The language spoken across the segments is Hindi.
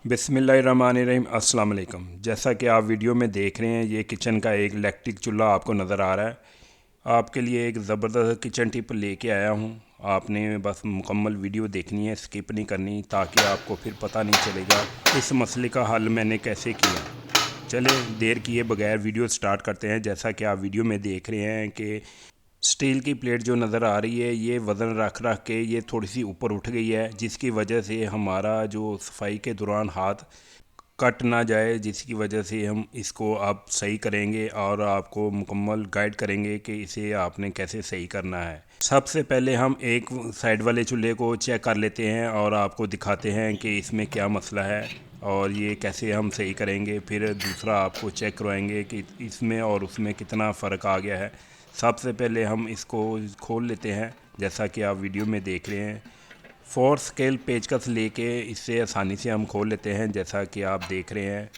बिस्मिल्लाहिर्रहमानिर्रहीम। अस्सलाम वालेकुम। जैसा कि आप वीडियो में देख रहे हैं, ये किचन का एक इलेक्ट्रिक चूल्हा आपको नज़र आ रहा है। आपके लिए एक ज़बरदस्त किचन टिप लेके आया हूँ। आपने बस मुकम्मल वीडियो देखनी है, स्किप नहीं करनी, ताकि आपको फिर पता नहीं चलेगा इस मसले का हल मैंने कैसे किया। चले देर किए बगैर वीडियो स्टार्ट करते हैं। जैसा कि आप वीडियो में देख रहे हैं कि स्टील की प्लेट जो नज़र आ रही है, ये वज़न रख रख के ये थोड़ी सी ऊपर उठ गई है, जिसकी वजह से हमारा जो सफाई के दौरान हाथ कट ना जाए, जिसकी वजह से हम इसको अब सही करेंगे और आपको मुकम्मल गाइड करेंगे कि इसे आपने कैसे सही करना है। सबसे पहले हम एक साइड वाले चूल्हे को चेक कर लेते हैं और आपको दिखाते हैं कि इसमें क्या मसला है और ये कैसे हम सही करेंगे। फिर दूसरा आपको चेक करवाएंगे कि इसमें और उसमें कितना फ़र्क आ गया है। सबसे पहले हम इसको खोल लेते हैं। जैसा कि आप वीडियो में देख रहे हैं, 4 स्केल पेचकस लेके इससे आसानी से हम खोल लेते हैं। जैसा कि आप देख रहे हैं,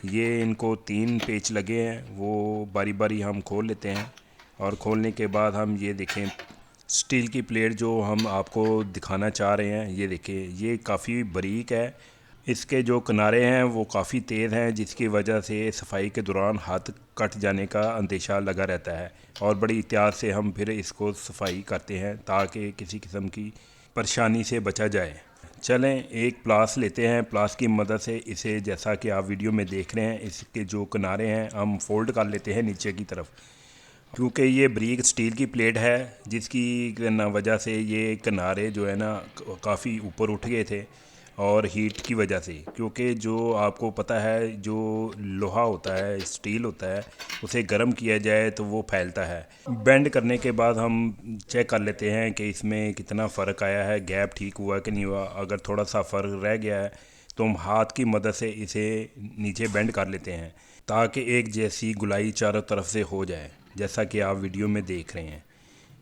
ये इनको 3 पेच लगे हैं, वो बारी बारी हम खोल लेते हैं। और खोलने के बाद हम ये देखें, स्टील की प्लेट जो हम आपको दिखाना चाह रहे हैं, ये देखें, ये काफ़ी बारीक है। इसके जो किनारे हैं वो काफ़ी तेज़ हैं, जिसकी वजह से सफाई के दौरान हाथ कट जाने का अंदेशा लगा रहता है। और बड़ी एहतियात से हम फिर इसको सफाई करते हैं ताकि किसी किस्म की परेशानी से बचा जाए। चलें एक प्लास लेते हैं, प्लास की मदद से इसे, जैसा कि आप वीडियो में देख रहे हैं, इसके जो किनारे हैं हम फोल्ड कर लेते हैं नीचे की तरफ। क्योंकि ये बारीक स्टील की प्लेट है, जिसकी वजह से ये किनारे जो है ना काफ़ी ऊपर उठ गए थे और हीट की वजह से। क्योंकि जो आपको पता है, जो लोहा होता है, स्टील होता है, उसे गर्म किया जाए तो वो फैलता है। बेंड करने के बाद हम चेक कर लेते हैं कि इसमें कितना फ़र्क आया है, गैप ठीक हुआ कि नहीं हुआ। अगर थोड़ा सा फ़र्क रह गया है तो हम हाथ की मदद से इसे नीचे बेंड कर लेते हैं, ताकि एक जैसी गुलाई चारों तरफ से हो जाए। जैसा कि आप वीडियो में देख रहे हैं,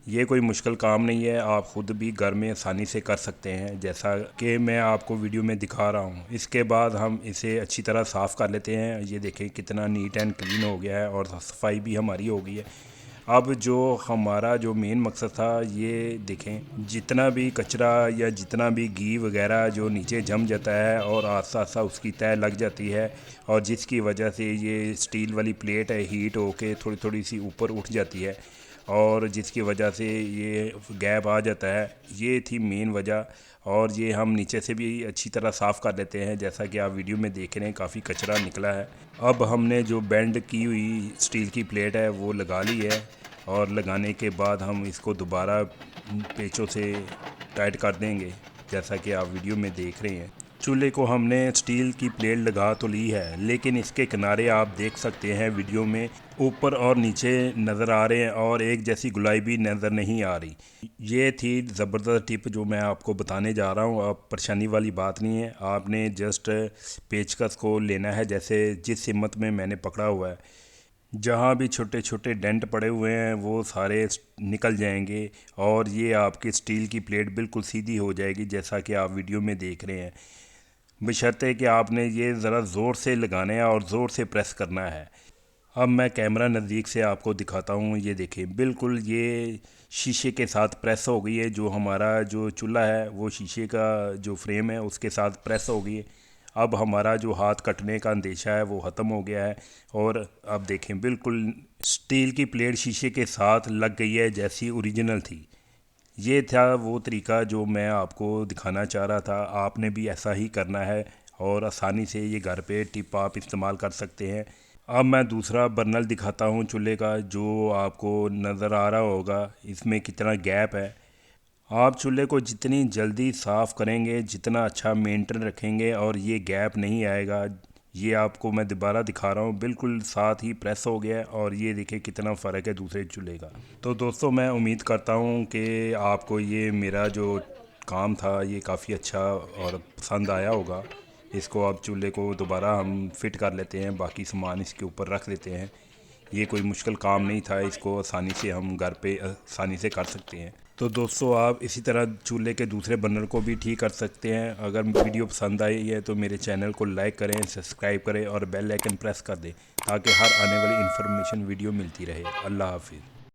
ये कोई मुश्किल काम नहीं है, आप ख़ुद भी घर में आसानी से कर सकते हैं, जैसा कि मैं आपको वीडियो में दिखा रहा हूँ। इसके बाद हम इसे अच्छी तरह साफ़ कर लेते हैं। ये देखें कितना नीट एंड क्लीन हो गया है और सफाई भी हमारी हो गई है। अब जो हमारा जो मेन मकसद था, ये देखें, जितना भी कचरा या जितना भी घी वगैरह जो नीचे जम जाता है और आस्ता आस्ता उसकी तय लग जाती है, और जिसकी वजह से ये स्टील वाली प्लेट है हीट होके थोड़ी थोड़ी सी ऊपर उठ जाती है, और जिसकी वजह से ये गैप आ जाता है। ये थी मेन वजह। और ये हम नीचे से भी अच्छी तरह साफ़ कर लेते हैं। जैसा कि आप वीडियो में देख रहे हैं, काफ़ी कचरा निकला है। अब हमने जो बेंड की हुई स्टील की प्लेट है वो लगा ली है, और लगाने के बाद हम इसको दोबारा पेचों से टाइट कर देंगे। जैसा कि आप वीडियो में देख रहे हैं, चूल्हे को हमने स्टील की प्लेट लगा तो ली है, लेकिन इसके किनारे आप देख सकते हैं वीडियो में ऊपर और नीचे नज़र आ रहे हैं और एक जैसी गुलाई भी नज़र नहीं आ रही। ये थी ज़बरदस्त टिप जो मैं आपको बताने जा रहा हूँ। अब परेशानी वाली बात नहीं है, आपने जस्ट पेचकस को लेना है, जैसे जिस हिम्मत में मैंने पकड़ा हुआ है। जहाँ भी छोटे छोटे डेंट पड़े हुए हैं वो सारे निकल जाएंगे और ये आपकी स्टील की प्लेट बिल्कुल सीधी हो जाएगी, जैसा कि आप वीडियो में देख रहे हैं। बशर्ते कि आपने ये ज़रा ज़ोर से लगाना है और ज़ोर से प्रेस करना है। अब मैं कैमरा नज़दीक से आपको दिखाता हूँ। ये देखें, बिल्कुल ये शीशे के साथ प्रेस हो गई है। जो हमारा जो चूल्हा है वो शीशे का जो फ्रेम है उसके साथ प्रेस हो गई है। अब हमारा जो हाथ कटने का अंदेशा है वो ख़त्म हो गया है। और अब देखें, बिल्कुल स्टील की प्लेट शीशे के साथ लग गई है जैसी ओरिजिनल थी। ये था वो तरीका जो मैं आपको दिखाना चाह रहा था। आपने भी ऐसा ही करना है और आसानी से ये घर पे टिप आप इस्तेमाल कर सकते हैं। अब मैं दूसरा बर्नल दिखाता हूँ चूल्हे का, जो आपको नज़र आ रहा होगा इसमें कितना गैप है। आप चूल्हे को जितनी जल्दी साफ़ करेंगे, जितना अच्छा मेंटेन रखेंगे, और ये गैप नहीं आएगा। ये आपको मैं दोबारा दिखा रहा हूँ, बिल्कुल साथ ही प्रेस हो गया है, और ये देखिए कितना फ़र्क है दूसरे चूल्हे का। तो दोस्तों, मैं उम्मीद करता हूँ कि आपको ये मेरा जो काम था ये काफ़ी अच्छा और पसंद आया होगा। इसको आप चूल्हे को दोबारा हम फिट कर लेते हैं, बाकी सामान इसके ऊपर रख देते हैं। ये कोई मुश्किल काम नहीं था, इसको आसानी से हम घर पे आसानी से कर सकते हैं। तो दोस्तों, आप इसी तरह चूल्हे के दूसरे बर्नर को भी ठीक कर सकते हैं। अगर वीडियो पसंद आई है तो मेरे चैनल को लाइक करें, सब्सक्राइब करें और बेल आइकन प्रेस कर दें, ताकि हर आने वाली इन्फॉर्मेशन वीडियो मिलती रहे। अल्लाह हाफिज़।